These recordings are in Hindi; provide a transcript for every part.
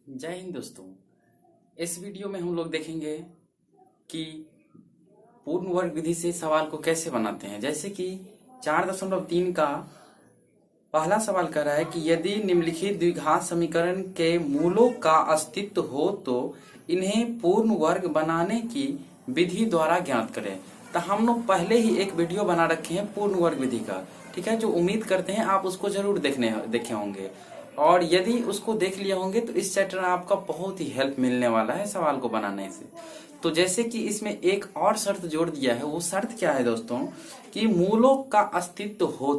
जय हिंद दोस्तों। इस वीडियो में हम लोग देखेंगे कि पूर्ण वर्ग विधि से सवाल को कैसे बनाते हैं। जैसे कि 4.3 का पहला सवाल कर रहा है कि यदि निम्नलिखित द्विघात समीकरण के मूलों का अस्तित्व हो तो इन्हें पूर्ण वर्ग बनाने की विधि द्वारा ज्ञात करें। तो हम लोग पहले ही एक वीडियो बना रखे हैं पूर्ण वर्ग विधि का, ठीक है, जो उम्मीद करते हैं आप उसको जरूर देखे होंगे। और यदि उसको देख लिए होंगे तो इस चैप्टर में आपका बहुत ही हेल्प मिलने वाला है सवाल को बनाने से। तो जैसे कि इसमें एक और शर्त जोड़ दिया है, वो शर्त क्या है दोस्तों कि मूलों का अस्तित्व हो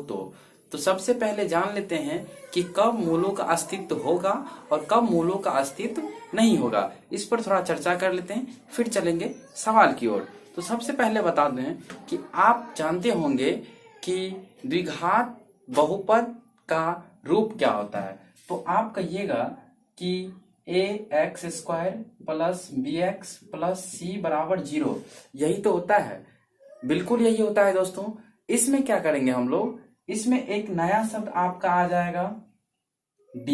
तो सबसे पहले जान लेते हैं कि कब मूलों का अस्तित्व होगा और कब मूलों का अस्तित्व नहीं होगा। इस पर थोड़ा चर्चा कर लेते हैं, फिर चलेंगे सवाल की ओर। तो सबसे पहले बता दें कि आप जानते होंगे कि द्विघात बहुपद का रूप क्या होता है। तो आप कहिएगा कि ax² plus bx plus c बराबर 0, यही तो होता है, बिल्कुल यही होता है दोस्तों। इसमें क्या करेंगे हम लोग, इसमें एक नया शब्द आपका आ जाएगा d।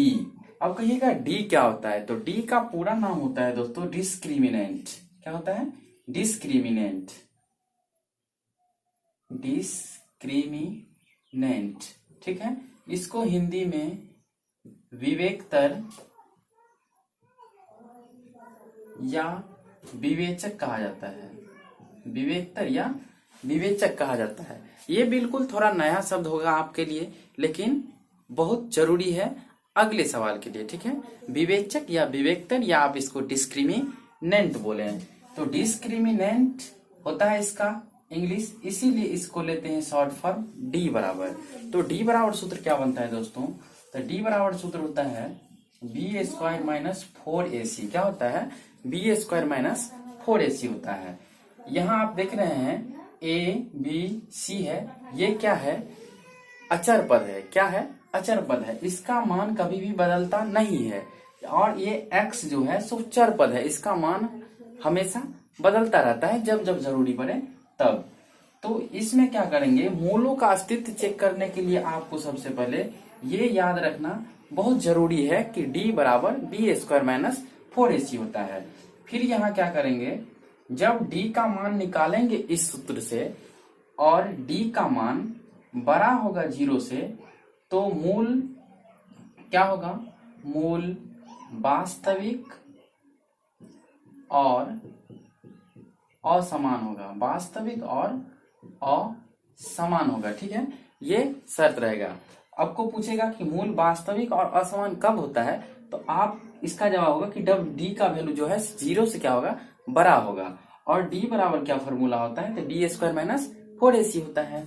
अब कहिएगा d क्या होता है, तो d का पूरा नाम होता है दोस्तों डिस्क्रिमिनेंट। क्या होता है? डिस्क्रिमिनेंट। डिस्क्रिमिनेंट, ठीक है। इसको हिंदी में विवेकतर या विवेचक कहा जाता है। विवेकतर या विवेचक कहा जाता है। ये बिल्कुल थोड़ा नया शब्द होगा आपके लिए, लेकिन बहुत जरूरी है अगले सवाल के लिए, ठीक है। विवेचक या विवेकतर, या आप इसको डिस्क्रिमिनेंट बोले। तो डिस्क्रिमिनेंट होता है इसका इंग्लिश, इसीलिए इसको लेते हैं शॉर्ट फॉर्म डी बराबर। तो डी बराबर सूत्र क्या बनता है दोस्तों, तो डी बराबर सूत्र होता है b² माइनस 4ac। क्या होता है? b² माइनस 4ac होता है। यहाँ आप देख रहे हैं a b c है, ये क्या है? अचर पद है। क्या है? अचर पद है। इसका मान कभी भी बदलता नहीं है। और ये x जो है सो चर पद है, इसका मान हमेशा बदलता रहता है जब जब जरूरी पड़े तब। तो इसमें क्या करेंगे, मूलों का अस्तित्व चेक करने के लिए आपको सबसे पहले ये याद रखना बहुत जरूरी है कि d बराबर b² माइनस 4ac होता है। फिर यहाँ क्या करेंगे, जब d का मान निकालेंगे इस सूत्र से और d का मान बड़ा होगा 0 से, तो मूल क्या होगा? मूल वास्तविक और असमान होगा। वास्तविक और असमान होगा, ठीक है, ये शर्त रहेगा। आपको पूछेगा कि मूल वास्तविक और असमान कब होता है, तो आप इसका जवाब होगा कि जब d का वैल्यू जो है 0 से क्या होगा? बड़ा होगा। और d बराबर क्या फॉर्मूला होता है, तो d² माइनस 4ac होता है।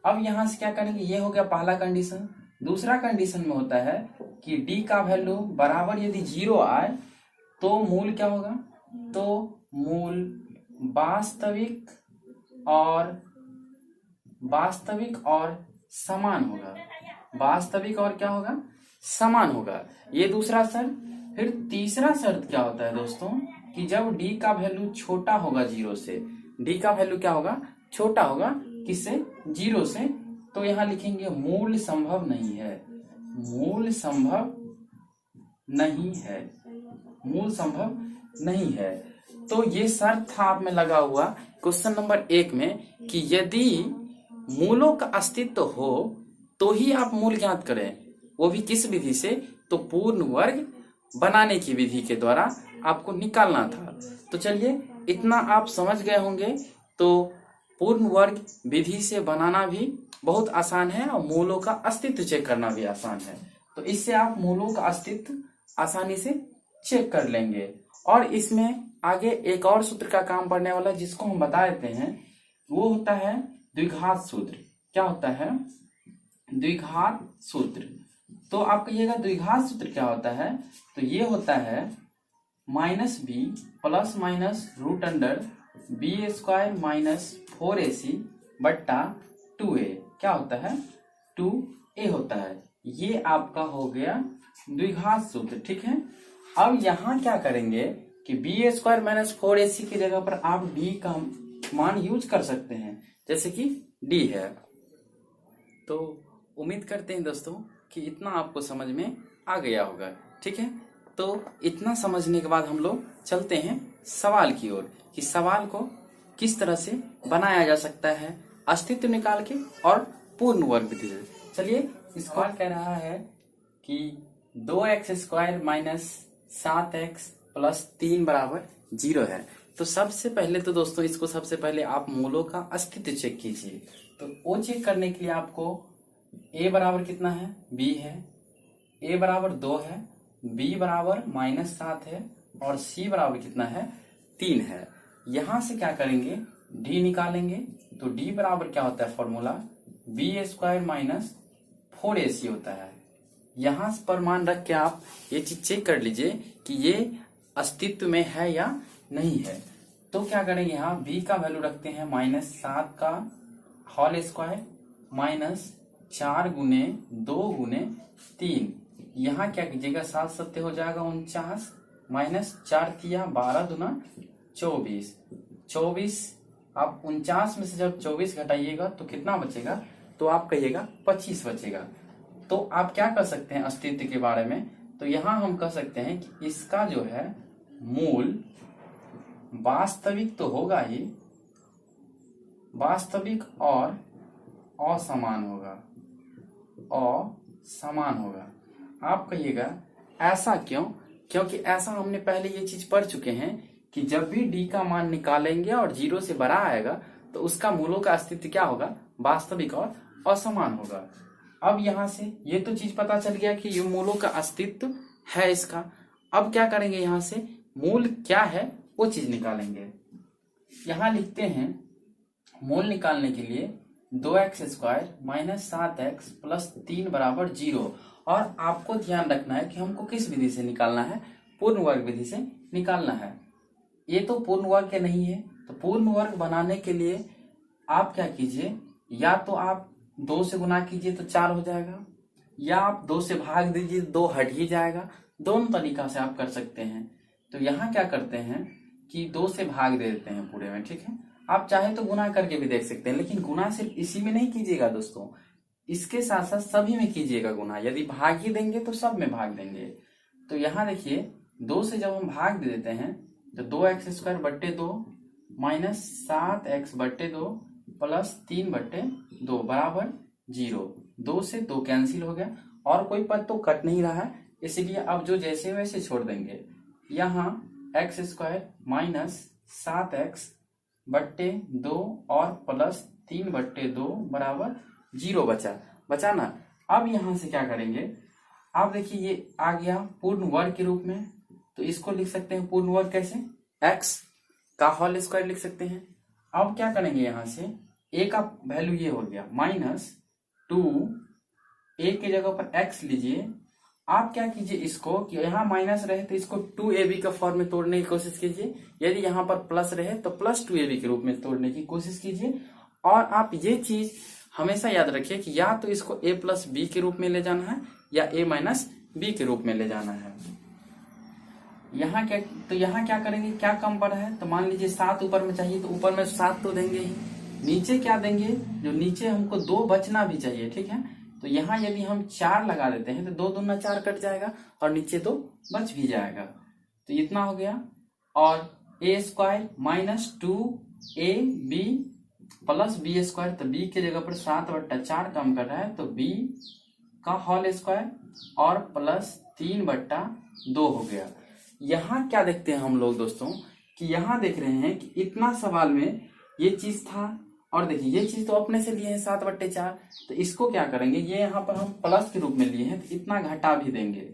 अब यहां से क्या करेंगे, ये हो गया पहला कंडीशन। दूसरा कंडीशन में होता है कि d का वैल्यू बराबर यदि 0 आए तो मूल क्या होगा, तो मूल वास्तविक और समान होगा। वास्तविक और क्या होगा? समान होगा। ये दूसरा शर्त। फिर तीसरा शर्त क्या होता है दोस्तों, कि जब d का वैल्यू छोटा होगा 0 से, d का वैल्यू क्या होगा? छोटा होगा किससे? 0 से। तो यहां लिखेंगे मूल संभव नहीं है। मूल संभव नहीं है। मूल संभव नहीं है। तो ये शर्त था आप में लगा हुआ क्वेश्चन नंबर 1 में कि यदि मूलों का अस्तित्व हो तो ही आप मूल ज्ञात करें, वो भी किस विधि से? तो पूर्ण वर्ग बनाने की विधि के द्वारा आपको निकालना था। तो चलिए इतना आप समझ गए होंगे। तो पूर्ण वर्ग विधि से बनाना भी बहुत आसान है और मूलों का अस्तित्व चेक करना भी आसान है। तो इससे आप मूलों का अस्तित्व आसानी से चेक कर लेंगे। और इसमें आगे एक और सूत्र का काम पड़ने वाला है जिसको हम बता देते हैं, वो होता है द्विघात सूत्र। क्या होता है? द्विघात सूत्र। तो आप कहिएगा द्विघात सूत्र क्या होता है, तो ये होता है -b plus minus root under b² minus 4ac बट्टा 2a। क्या होता है? 2a होता है। ये आपका हो गया द्विघात सूत्र, ठीक है। अब यहां क्या करेंगे कि b² माइनस 4ac की जगह पर आप d का मान यूज कर सकते हैं, जैसे कि d है। तो उम्मीद करते हैं दोस्तों कि इतना आपको समझ में आ गया होगा, ठीक है। तो तो इतना समझने के बाद हम लोग चलते हैं सवाल की ओर कि सवाल को किस तरह से बनाया जा सकता है अस्तित्व निकाल के और पूर्ण वर्ग विधि से। चलिए, इस सवाल कह रहा है कि 2x² माइनस 7x प्लस 3 बराबर 0 है। तो सबसे पहले तो दोस्तों इसको सबसे पहले आप मूलों का अस्तित्व चेक कीजिए। तो वो चेक करने के लिए आपको a बराबर कितना है, b है, a बराबर 2 है, b बराबर -7 है और c बराबर कितना है, 3 है। यहां से क्या करेंगे, d निकालेंगे। तो d बराबर क्या होता है फॉर्मूला, b² माइनस 4ac होता है। यहां पर मान रख के आप ये चीज चेक कर लीजिए कि ये अस्तित्व में है या नहीं है। तो क्या करेंगे, यहाँ b का वैल्यू रखते हैं -7 का होल स्क्वायर माइनस 4 गुने 2 गुने 3। यहाँ क्या कीजिएगा, 7 7 हो जाएगा 49 माइनस 4 तिया 12 दूना 24। 24 आप 49 में से जब 24 घटाइएगा तो कितना बचेगा, तो आप कहिएगा 25 बचेगा। तो आप क्या कर सकते हैं अस्तित्व के बारे में, तो यहां हम कह सकते हैं कि इसका जो है मूल वास्तविक तो होगा ही, वास्तविक और असमान होगा, असमान होगा। आप कहिएगा ऐसा क्यों, क्योंकि ऐसा हमने पहले ये चीज पढ़ चुके हैं कि जब भी d का मान निकालेंगे और 0 से बड़ा आएगा तो उसका मूलों का अस्तित्व क्या होगा, वास्तविक और असमान होगा। अब यहां से ये तो चीज पता चल गया कि ये मूलों का अस्तित्व है इसका। अब क्या करेंगे, यहां से मूल क्या है वो चीज निकालेंगे। यहां लिखते हैं मूल निकालने के लिए 2x² माइनस 7x प्लस 3 बराबर 0। और आपको ध्यान रखना है कि हमको किस विधि से निकालना है, पूर्ण वर्ग विधि से निकालना है। ये तो पूर्ण वर्ग नहीं है, तो पूर्ण वर्ग बनाने के लिए आप क्या कीजिए, या तो आप 2 से गुना कीजिए तो 4 हो जाएगा, या आप 2 से भाग दीजिए 2 हट ही जाएगा। दोनों तरीका से आप कर सकते हैं। तो यहाँ क्या करते हैं कि 2 से भाग दे देते हैं पूरे में, ठीक है। आप चाहे तो गुना करके भी देख सकते हैं, लेकिन गुना सिर्फ इसी में नहीं कीजिएगा दोस्तों, इसके साथ साथ सभी में कीजिएगा गुना। यदि भाग ही देंगे तो सब में भाग देंगे। तो यहाँ देखिए 2 से जब हम भाग दे देते हैं तो 2x² बट्टे 2 माइनस 7x बट्टे 2 प्लस 3 बट्टे 2 बराबर 0। 2 से 2 कैंसिल हो गया और कोई पद तो कट नहीं रहा है, इसलिए अब जो जैसे वैसे छोड़ देंगे। यहाँ x² माइनस 7x बट्टे 2 और प्लस 3 बट्टे 2 बराबर 0 बचा ना। अब यहां से क्या करेंगे, आप देखिए ये आ गया पूर्ण वर्ग के रूप में। तो इसको लिख सकते हैं पूर्ण वर्ग कैसे, x का होल स्क्वायर लिख सकते हैं। अब क्या करेंगे, यहां से a का वैल्यू ये हो गया -2, a की जगह पर x लीजिए। आप क्या कीजिए इसको कि यहाँ माइनस रहे तो इसको 2ab का फॉर्म में तोड़ने की कोशिश कीजिए, यदि यहाँ पर प्लस रहे तो प्लस 2ab के रूप में तोड़ने की कोशिश कीजिए। और आप ये चीज हमेशा याद रखिए कि या तो इसको a प्लस b के रूप में ले जाना है या a माइनस b के रूप में ले जाना है। यहाँ क्या, तो यहाँ क्या करेंगे, क्या कम पड़ा है, तो मान लीजिए 7 ऊपर में चाहिए तो ऊपर में 7 तो देंगे ही, नीचे क्या देंगे, जो नीचे हमको 2 बचना भी चाहिए, ठीक है। तो यहाँ यदि हम 4 लगा देते हैं तो 2 दूना 4 कट जाएगा और नीचे 2 बच भी जाएगा। तो इतना हो गया। और a² minus 2ab plus b², तो b की जगह पर 7/4 कम कर रहा है तो b का होल स्क्वायर और प्लस 3/2 हो गया। यहाँ क्या देखते हैं हम लोग दोस्तों कि यहाँ देख रहे हैं कि इतना सवाल में ये चीज था और देखिए ये चीज तो अपने से लिए हैं 7/4। तो इसको क्या करेंगे, ये यहाँ पर हम प्लस के रूप में लिए हैं तो इतना घटा भी देंगे।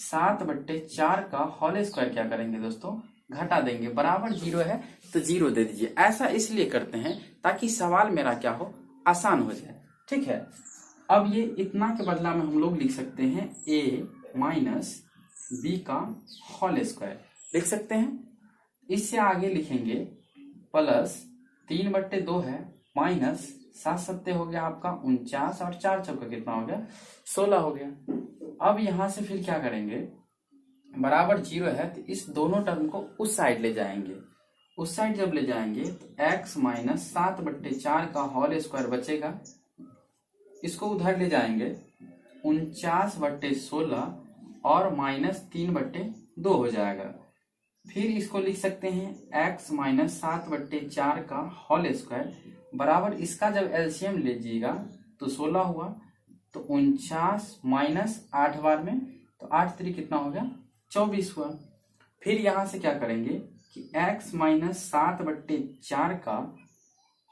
7/4 का होल स्क्वायर क्या करेंगे दोस्तों, घटा देंगे, बराबर 0 है तो 0 दे दीजिए। ऐसा इसलिए करते हैं ताकि सवाल मेरा क्या हो, आसान हो जाए, ठीक है। अब ये इतना के बदला में हम लोग लिख सकते हैं a माइनस b का होल स्क्वायर लिख सकते हैं। इससे आगे लिखेंगे प्लस 3/2 है माइनस 7 7 हो गया आपका 49 और 4 चौका कितना हो गया, 16 हो गया। अब यहां से फिर क्या करेंगे, बराबर 0 है तो इस दोनों टर्म को उस साइड ले जाएंगे। उस साइड जब ले जाएंगे तो x माइनस 7/4 का होल स्क्वायर बचेगा, इसको उधर ले जाएंगे 49/16 और -3/2 हो जाएगा। फिर इसको लिख सकते हैं x माइनस 7/4 का होल स्क्वायर बराबर, इसका जब एलसीएम लीजिएगा तो 16 हुआ, तो 49 माइनस 8 बार में, तो 8 3 कितना हो गया 24 हुआ। फिर यहां से क्या करेंगे कि x माइनस 7/4 का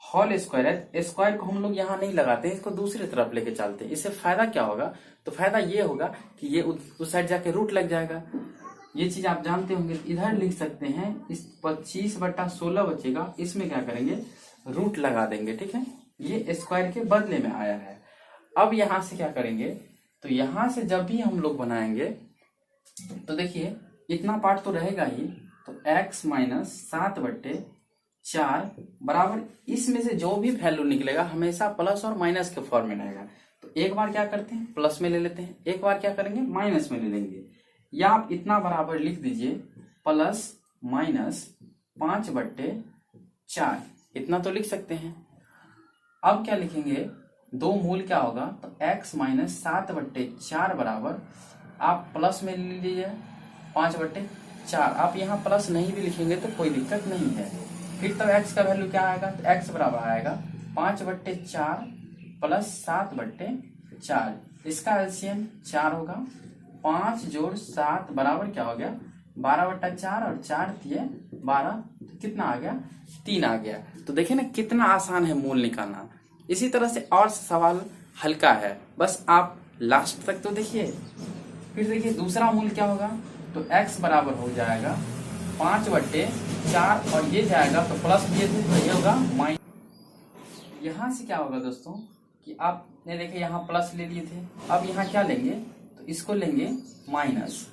होल स्क्वायर है, स्क्वायर को हम लोग यहाँ नहीं लगाते हैं, इसको दूसरी तरफ लेके चलते हैं। इससे फायदा क्या होगा, तो फायदा ये होगा कि ये उस साइड जाके रूट लग जाएगा। ये चीज आप जानते होंगे। इधर लिख सकते हैं, इस 25/16 बचेगा, इसमें क्या करेंगे रूट लगा देंगे, ठीक है। ये स्क्वायर के बदले में आया है। अब यहां से क्या करेंगे, तो यहां से जब भी हम लोग बनाएंगे तो देखिए इतना पार्ट तो रहेगा ही, तो x माइनस 7/4 बराबर, इसमें से जो भी वैल्यू निकलेगा हमेशा प्लस और माइनस के फॉर्म में रहेगा। तो एक बार क्या करते हैं प्लस में ले लेते हैं, एक बार क्या करेंगे माइनस में ले लेंगे, या आप इतना बराबर लिख दीजिए प्लस माइनस 5/4, इतना तो लिख सकते हैं। अब क्या लिखेंगे, दो मूल क्या होगा, तो x माइनस 7/4 बराबर, आप प्लस में ले लीजिए 5/4। आप यहाँ प्लस नहीं भी लिखेंगे तो कोई दिक्कत नहीं है। फिर तब x का वैल्यू क्या आएगा, तो x बराबर आएगा 5/4 प्लस 7/4, इसका एलसीएम 4 होगा। 5 जोड़ 7 बराबर क्या हो गया 12/4, और 4 दिए 12, तो कितना आ गया 3 आ गया। तो देखिए ना कितना आसान है मूल निकालना। इसी तरह से और सवाल हल्का है, बस आप लास्ट तक तो देखिए। फिर देखिए दूसरा मूल क्या होगा, तो x बराबर हो जाएगा 5/4, और ये जाएगा तो प्लस दिए थे तो ये होगा माइनस। यहां से क्या होगा दोस्तों कि आपने देखे यहाँ प्लस ले लिए थे, अब यहाँ क्या लेंगे, तो इसको लेंगे माइनस,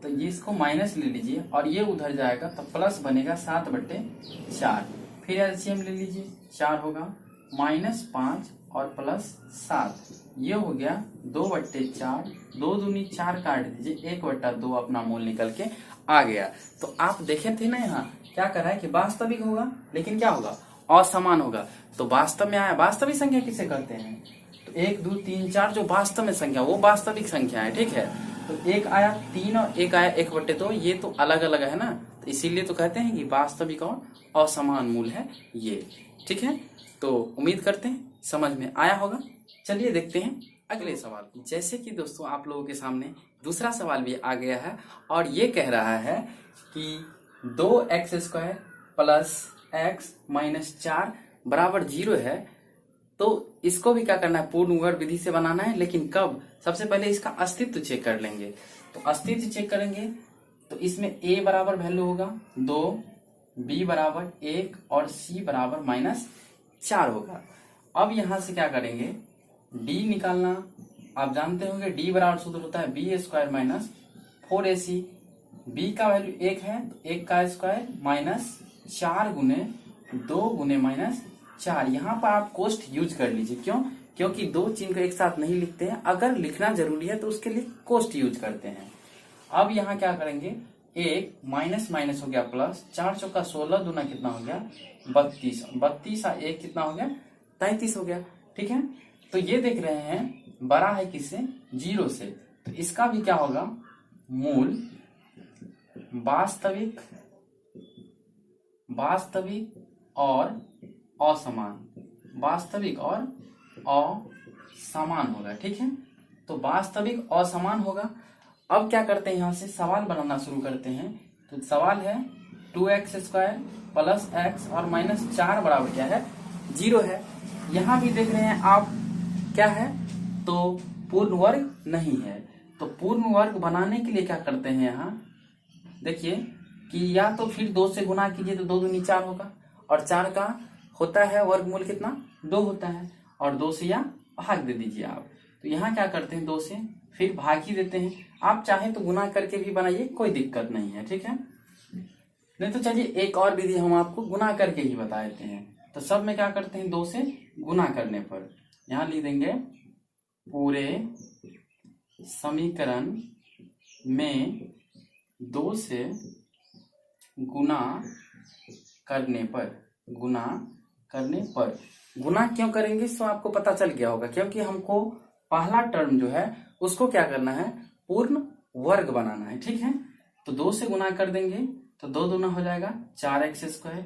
तो ये इसको माइनस ले लीजिए और ये उधर जाएगा तो प्लस बनेगा 7/4। फिर एलसीएम ले लीजिए, 4 होगा, -5 और +7, ये हो गया 2/4, 2 दूनी 4 काट दीजिए, 1/2 अपना मूल निकल के आ गया। तो आप देखे थे ना यहाँ क्या कर रहा है कि वास्तविक होगा, लेकिन क्या होगा असमान होगा। तो वास्तव में आया, वास्तविक संख्या किसे कहते हैं, तो 1 2 3 4 जो वास्तव में संख्या वो वास्तविक संख्या है, ठीक है। तो एक आया 3 और एक आया 1/2, ये तो अलग अलग है ना, तो इसीलिए तो कहते हैं कि वास्तविक और असमान मूल है ये, ठीक है। तो उम्मीद करते हैं समझ में आया होगा। चलिए देखते हैं अगले सवाल। जैसे कि दोस्तों आप लोगों के सामने दूसरा सवाल भी आ गया है, और ये कह रहा है कि 2x² प्लस x माइनस 4 बराबर 0 है। तो इसको भी क्या करना है, पूर्ण वर्ग विधि से बनाना है, लेकिन कब, सबसे पहले इसका अस्तित्व चेक कर लेंगे। तो अस्तित्व चेक करेंगे तो इसमें a बराबर वैल्यू होगा 2, b बराबर 1 और c बराबर -4 होगा। अब यहां से क्या करेंगे, d निकालना, आप जानते होंगे d बराबर सूत्र होता है b² माइनस 4ac। b का वैल्यू 1 है तो 1 का स्क्वायर माइनस 4 गुने 2 गुने -4। यहाँ पर आप कोष्ठ यूज कर लीजिए, क्यों, क्योंकि दो चिन्ह को एक साथ नहीं लिखते हैं, अगर लिखना जरूरी है तो उसके लिए कोष्ठ यूज करते हैं। अब यहाँ क्या करेंगे, 1 माइनस माइनस हो गया प्लस, 4 चौका 16 दूना कितना हो गया 32, 32 और 1 कितना हो गया 33 हो गया, ठीक है। तो ये देख रहे हैं बड़ा है किससे, 0 से, तो इसका भी क्या होगा मूल वास्तविक और असमान, वास्तविक और असमान होगा, ठीक है। तो वास्तविक असमान होगा। अब क्या करते हैं, यहां से सवाल बनाना शुरू करते हैं। तो सवाल है 2x² प्लस x और -4 बराबर क्या है 0 है। यहां भी देख रहे हैं आप क्या है, तो पूर्ण वर्ग नहीं है। तो पूर्ण वर्ग बनाने के लिए क्या करते हैं, यहाँ देखिए कि या तो फिर 2 से गुना कीजिए तो 2 दूनी 4 होगा, और 4 का होता है वर्गमूल कितना 2 होता है, और 2 से या भाग दे दीजिए आप। तो यहाँ क्या करते हैं 2 से फिर भाग ही देते हैं। आप चाहे तो गुना करके भी बनाइए, कोई दिक्कत नहीं है, ठीक है। नहीं तो चलिए एक और विधि हम आपको गुना करके ही बता देते हैं। तो सब में क्या करते हैं 2 से गुना करने पर यहाँ लिख देंगे पूरे समीकरण में 2 से गुना करने पर, गुना क्यों करेंगे तो आपको पता चल गया होगा, क्योंकि हमको पहला टर्म जो है उसको क्या करना है पूर्ण वर्ग बनाना है, ठीक है। तो 2 से गुना कर देंगे तो 2 दूना हो जाएगा 4x²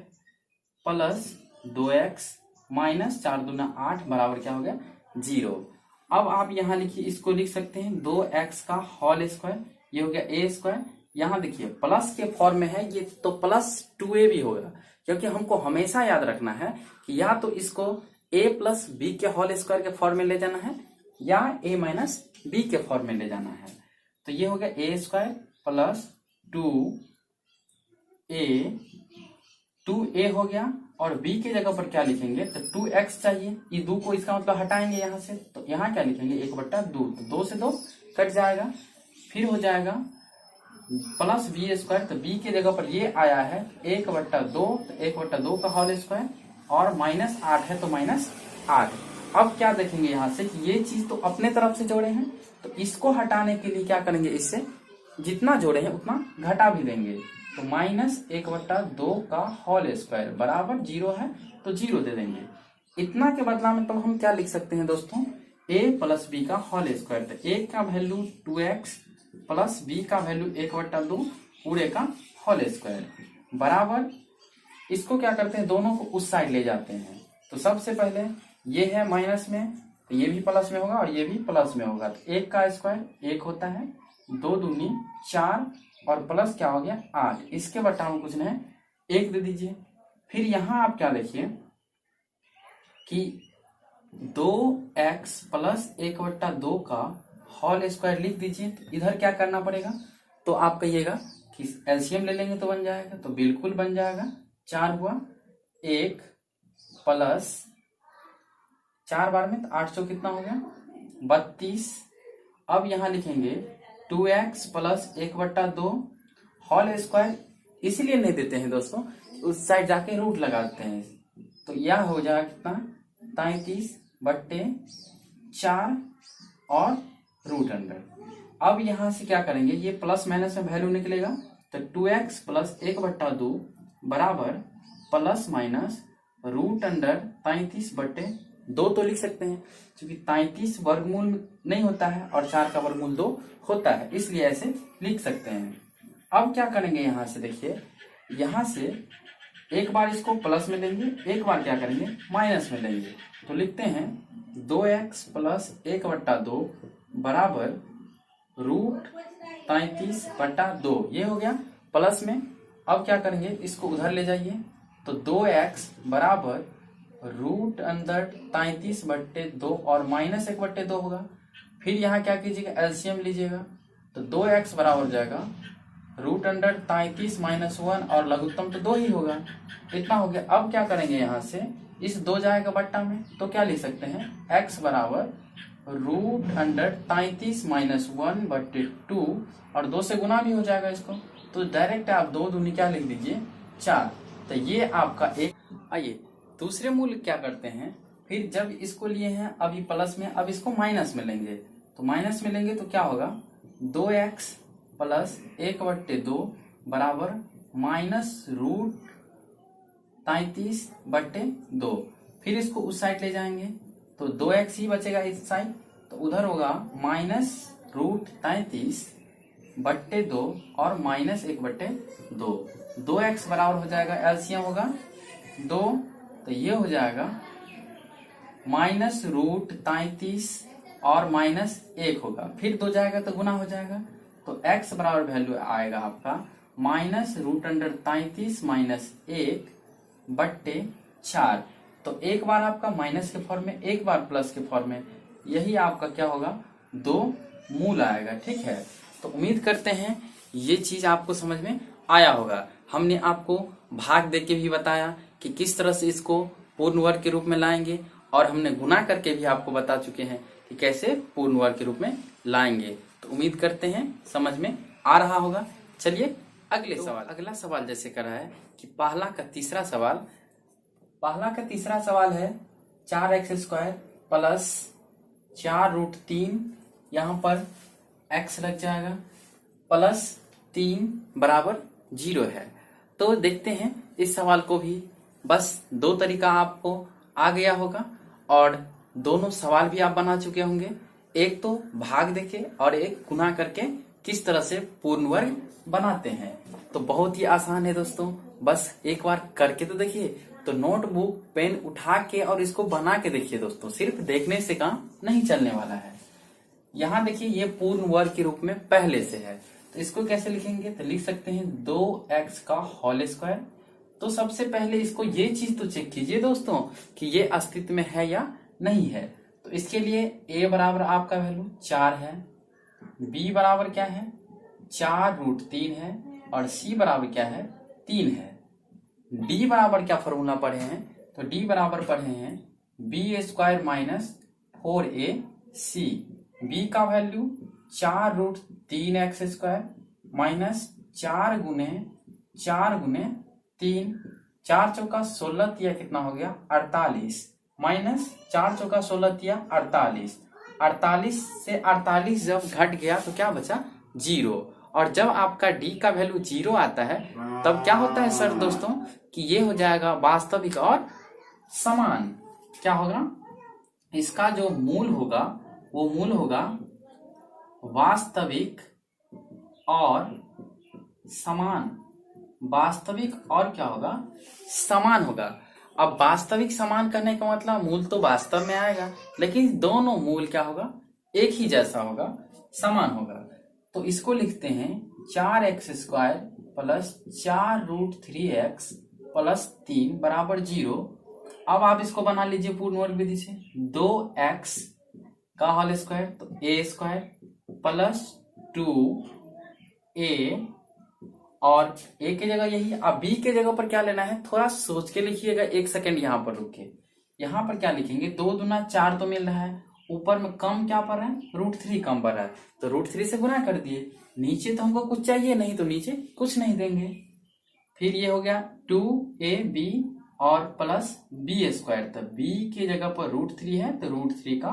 प्लस 2x माइनस 4 दूना 8 बराबर क्या हो गया 0। अब आप यहाँ लिखिए, इसको लिख सकते हैं 2x का होल स्क्वायर, ये हो गया a²। यहाँ देखिए प्लस के फॉर्म में है ये, तो प्लस 2a भी होगा, क्योंकि हमको हमेशा याद रखना है कि या तो इसको a प्लस बी के होल स्क्वायर के फॉर्म में ले जाना है या a माइनस बी के फॉर्म में ले जाना है। तो ये हो गया a² प्लस 2a हो गया, और b की जगह पर क्या लिखेंगे तो 2x चाहिए, ये 2 को इसका मतलब हटाएंगे यहाँ से, तो यहाँ क्या लिखेंगे 1/2, तो 2 से 2 कट जाएगा, फिर हो जाएगा प्लस b², तो b की जगह पर ये आया है 1/2, तो 1/2 का होल स्क्वायर, और माइनस 8 है तो माइनस 8। अब क्या देखेंगे यहाँ से कि ये चीज तो अपने तरफ से जोड़े हैं, तो इसको हटाने के लिए क्या करेंगे, इससे जितना जोड़े हैं उतना घटा भी देंगे, तो माइनस 1/2 का होल स्क्वायर बराबर 0 है, तो 0 दे देंगे। इतना के बदला में तो हम क्या लिख सकते हैं दोस्तों, a प्लस बी का होल स्क्वायर, तो a का वैल्यू 2x प्लस b का वैल्यू 1/2 पूरे का होल स्क्वायर बराबर, इसको क्या करते हैं दोनों को उस साइड ले जाते हैं। तो सबसे पहले ये है माइनस में, तो ये भी प्लस में होगा और ये भी प्लस में होगा, तो 1 का स्क्वायर 1 होता है, 2 दूनी 4 और प्लस क्या हो गया 8, इसके बटा में कुछ नहीं 1 दे दीजिए। फिर यहां आप क्या लिखिए कि 2x प्लस 1/2 का होल स्क्वायर लिख दीजिए। तो इधर क्या करना पड़ेगा, तो आप कहिएगा कि एलसीएम ले लेंगे तो बन जाएगा, तो बिल्कुल बन जाएगा, 4 हुआ 1 प्लस 4 बार में तो 800 कितना हो गया 32। अब यहां लिखेंगे 2x प्लस 1/2 होल स्क्वायर, इसलिए नहीं देते हैं दोस्तों, उस साइड जाके रूट लगाते हैं, तो यह हो जाएगा कितना 33/4 और रूट अंडर। अब यहां से क्या करेंगे, ये प्लस माइनस में वैल्यू निकलेगा, तो 2x प्लस 1/2 बराबर प्लस माइनस रूट अंडर 33/2 तो लिख सकते हैं, क्योंकि 33 वर्गमूल नहीं होता है और 4 का वर्गमूल 2 होता है, इसलिए ऐसे लिख सकते हैं। अब क्या करेंगे, यहां से देखिए, यहां से एक बार इसको प्लस में लेंगे, एक बार क्या करेंगे माइनस में लेंगे, तो लिखते हैं 2x प्लस 1/2 बराबर रूट 33/2, ये हो गया प्लस में। अब क्या करेंगे, इसको उधर ले जाइए, तो 2x बराबर रूट अंदर 33/2 और माइनस 1/2 होगा। फिर यहाँ क्या कीजिएगा, एलसीएम लीजिएगा, तो 2x बराबर हो जाएगा रूट अंडर 33 माइनस 1 और लघुत्तम तो 2 ही होगा, इतना हो गया। अब क्या करेंगे, यहाँ से इस 2 जाएगा बट्टा में, तो क्या लिख सकते हैं x बराबर रूट अंडर 33 माइनस 1/2 और 2 से गुना भी हो जाएगा इसको, तो डायरेक्ट आप 2 दूनी क्या लिख दीजिए 4। तो ये आपका एक। आइए दूसरे मूल्य क्या करते हैं, फिर जब इसको लिए हैं अभी प्लस में, अब इसको माइनस में लेंगे, तो माइनस में लेंगे तो क्या होगा 2x प्लस 1/2 बराबर माइनस रूट 33/2। फिर इसको उस साइड ले जाएंगे तो 2x ही बचेगा इस साइड, तो उधर होगा माइनस रूट 33/2 और माइनस 1/2। 2x बराबर हो जाएगा, एलसीएम होगा 2, तो ये हो जाएगा माइनस रूट 33 और माइनस 1 होगा, फिर 2 जाएगा तो गुना हो जाएगा, तो x बराबर वैल्यू आएगा आपका माइनस रूट अंडर 33 माइनस 1/4। तो एक बार आपका माइनस के फॉर्म में, एक बार प्लस के फॉर्म में, यही आपका क्या होगा 2 मूल आएगा, ठीक है। तो उम्मीद करते हैं ये चीज आपको समझ में आया होगा। हमने आपको भाग देके भी बताया कि किस तरह से इसको पूर्ण वर्ग के रूप में लाएंगे, और हमने गुना करके भी आपको बता चुके हैं कि कैसे पूर्ण वर्ग के रूप में लाएंगे। तो उम्मीद करते हैं समझ में आ रहा होगा। चलिए अगले सवाल, अगला सवाल जैसे करा है कि पहला का तीसरा सवाल है 4x² प्लस 4√3, यहाँ पर x लग जाएगा, प्लस 3 बराबर 0 है। तो देखते हैं इस सवाल को भी, बस 2 तरीका आपको आ गया होगा और दोनों सवाल भी आप बना चुके होंगे, एक तो भाग देके और एक गुना करके किस तरह से पूर्ण वर्ग बनाते हैं। तो बहुत ही आसान है दोस्तों, बस एक बार करके तो देखिए। तो नोटबुक पेन उठा के और इसको बना के देखिए दोस्तों, सिर्फ देखने से काम नहीं चलने वाला है। यहाँ देखिए ये पूर्ण वर्ग के रूप में पहले से है, तो इसको कैसे लिखेंगे, तो लिख सकते हैं 2x का होल स्क्वायर। तो सबसे पहले इसको ये चीज तो चेक कीजिए दोस्तों कि ये अस्तित्व में है या नहीं है। तो इसके लिए a बराबर आपका वैल्यू 4 है, b बराबर क्या है 4√3 है, और c बराबर क्या है 3 है। d बराबर क्या फॉर्मूला पढ़े हैं, तो d बराबर पढ़े हैं b² माइनस 4ac। b का वैल्यू 4√3x² माइनस 4 गुने 3, 4 चौका 16 तिया कितना हो गया 48, माइनस 4 चौका 16 तिया 48। 48 से 48 जब घट गया तो क्या बचा 0। और जब आपका d का वैल्यू 0 आता है तब क्या होता है सर दोस्तों कि ये हो जाएगा वास्तविक और समान। क्या होगा, इसका जो मूल होगा वो मूल होगा वास्तविक और समान। वास्तविक और क्या होगा समान होगा। अब वास्तविक समान करने का मतलब मूल तो वास्तव में आएगा, लेकिन दोनों मूल क्या होगा एक ही जैसा होगा, समान होगा। तो इसको लिखते हैं 4x² प्लस 4√3x प्लस 3 बराबर 0। अब आप इसको बना लीजिए पूर्ण वर्ग विधि से, 2x का होल स्क्वायर तो a² प्लस 2a, और a की जगह यही। अब b के जगह पर क्या लेना है थोड़ा सोच के लिखिएगा, एक सेकंड यहाँ पर रुक के। यहाँ पर क्या लिखेंगे 2 दूना 4 तो मिल रहा है, ऊपर में कम क्या पड़ रहा है √3 कम पड़ रहा है, तो √3 से गुना कर दिए। नीचे तो हमको कुछ चाहिए नहीं, तो नीचे कुछ नहीं देंगे। फिर ये हो गया 2ab और प्लस b², तो b की जगह पर √3 है तो √3 का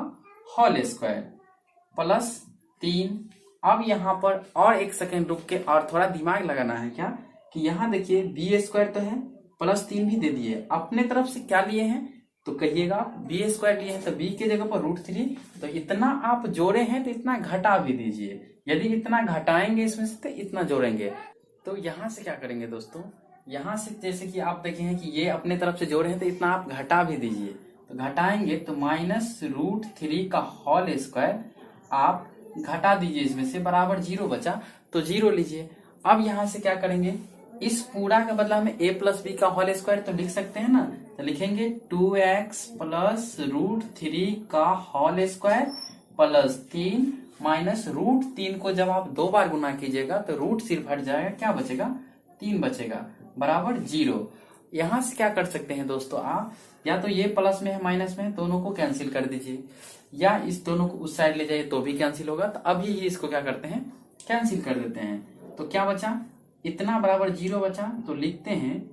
होल स्क्वायर प्लस 3। अब यहाँ पर और एक सेकेंड रुक के और थोड़ा दिमाग लगाना है क्या कि यहाँ देखिए b² तो है प्लस 3 भी दे दिए, अपने तरफ से क्या लिए हैं तो कहिएगा b² लिए हैं, तो b की जगह पर √3, तो इतना आप जोड़े हैं तो इतना घटा भी दीजिए। यदि इतना घटाएंगे इसमें से तो इतना जोड़ेंगे। तो यहाँ से क्या करेंगे दोस्तों, यहाँ से जैसे कि आप देखे हैं कि ये अपने तरफ से जोड़े हैं तो इतना आप घटा भी दीजिए। तो घटाएंगे तो -√3 का होल स्क्वायर आप घटा दीजिए इसमें से, बराबर 0 बचा तो 0 लीजिए। अब यहाँ से क्या करेंगे, इस पूरा के बदला में a प्लस b का होल स्क्वायर तो लिख सकते हैं ना, तो लिखेंगे 2x प्लस √3 का होल स्क्वायर प्लस 3 माइनस √3 को जब आप 2 बार गुना कीजिएगा तो रूट सिर्फ हट जाएगा, क्या बचेगा 3 बचेगा, बराबर 0। यहाँ से क्या कर सकते हैं दोस्तों, आप या तो ये प्लस में है माइनस में, दोनों को कैंसिल कर दीजिए, या इस दोनों को उस साइड ले जाइए तो भी कैंसिल होगा। तो अभी ही इसको क्या करते हैं कैंसिल कर देते हैं। तो क्या बचा, इतना बराबर 0 बचा, तो लिखते हैं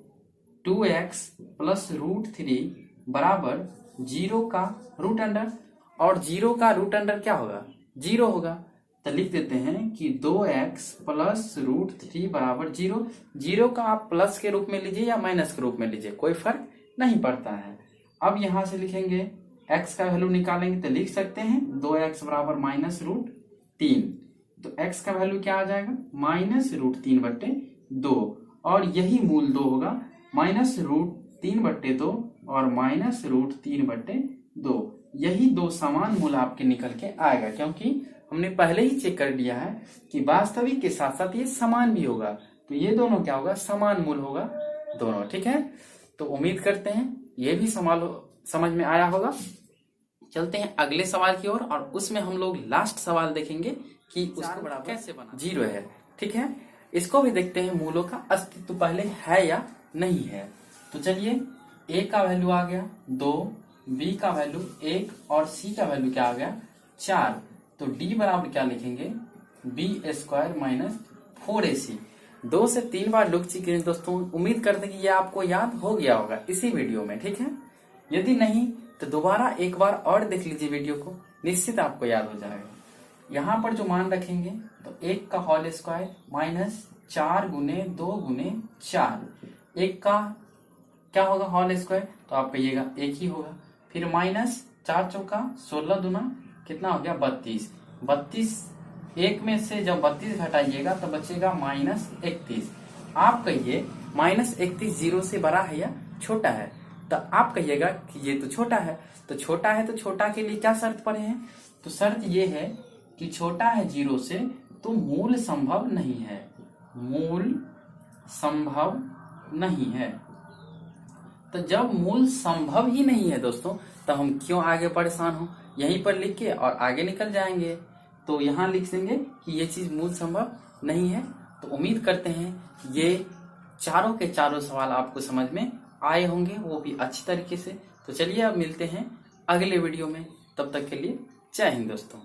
2x प्लस √3 बराबर 0 का रूट अंडर, और 0 का रूट अंडर क्या होगा 0 होगा। तो लिख देते हैं कि 2x प्लस √3 बराबर 0। 0 का आप प्लस के रूप में लीजिए या माइनस के रूप में लीजिए, कोई फर्क नहीं पड़ता है। अब यहां से लिखेंगे x का वैल्यू निकालेंगे तो लिख सकते हैं 2x बराबर -√3, तो x का वैल्यू क्या आ जाएगा -√3/2, और यही मूल 2 होगा, -√3/2 और -√3/2, यही 2 समान मूल आपके निकल के आएगा, क्योंकि हमने पहले ही चेक कर लिया है कि वास्तविक के साथ साथ ये समान भी होगा, तो ये दोनों क्या होगा समान मूल होगा दोनों। ठीक है, तो उम्मीद करते हैं ये भी समझ में आया होगा। चलते हैं अगले सवाल की ओर, और उसमें हम लोग लास्ट सवाल देखेंगे कि उसको बराबर कैसे बना 0 है। ठीक है, इसको भी देखते हैं मूलों का अस्तित्व पहले है या नहीं है। तो चलिए a का वैल्यू आ गया 2, b का वैल्यू 1 और c का वैल्यू क्या आ गया 4। तो d बराबर क्या लिखेंगे b² माइनस 4ac। 2 से 3 बार लुक चुके हैं दोस्तों, उम्मीद करते हैं कि ये आपको याद हो गया होगा इसी वीडियो में। ठीक है, यदि नहीं तो दोबारा एक बार और देख लीजिए वीडियो को, निश्चित आपको याद हो जाएगा। यहाँ पर जो मान रखेंगे तो 1 का होल स्क्वायर माइनस 4 गुने 2 गुने 4, 1 का क्या होगा होल स्क्वायर तो आप कहिएगा 1 ही होगा, फिर माइनस 4 चौका 16 दूना कितना हो गया 32, 1 में से जब 32 घटाइएगा तो बचेगा -31। आप कहिए -31 0 से बड़ा है या छोटा है? तो आप कहिएगा कि ये तो छोटा है। तो छोटा है तो छोटा के लिए क्या शर्त पड़े हैं? तो शर्त ये है कि छोटा है 0 से तो मूल संभव नहीं है, मूल संभव नहीं है। तो जब मूल संभव ही नहीं है दोस्तों, तो हम क्यों आगे परेशान हो? यहीं पर लिख के और आगे निकल जाएंगे। तो यहाँ लिख देंगे कि ये चीज मूल संभव नहीं है। तो उम्मीद करते हैं ये चारों के चारों सवाल आपको समझ में आए होंगे, वो भी अच्छी तरीके से। तो चलिए अब मिलते हैं अगले वीडियो में, तब तक के लिए जय हिंद दोस्तों।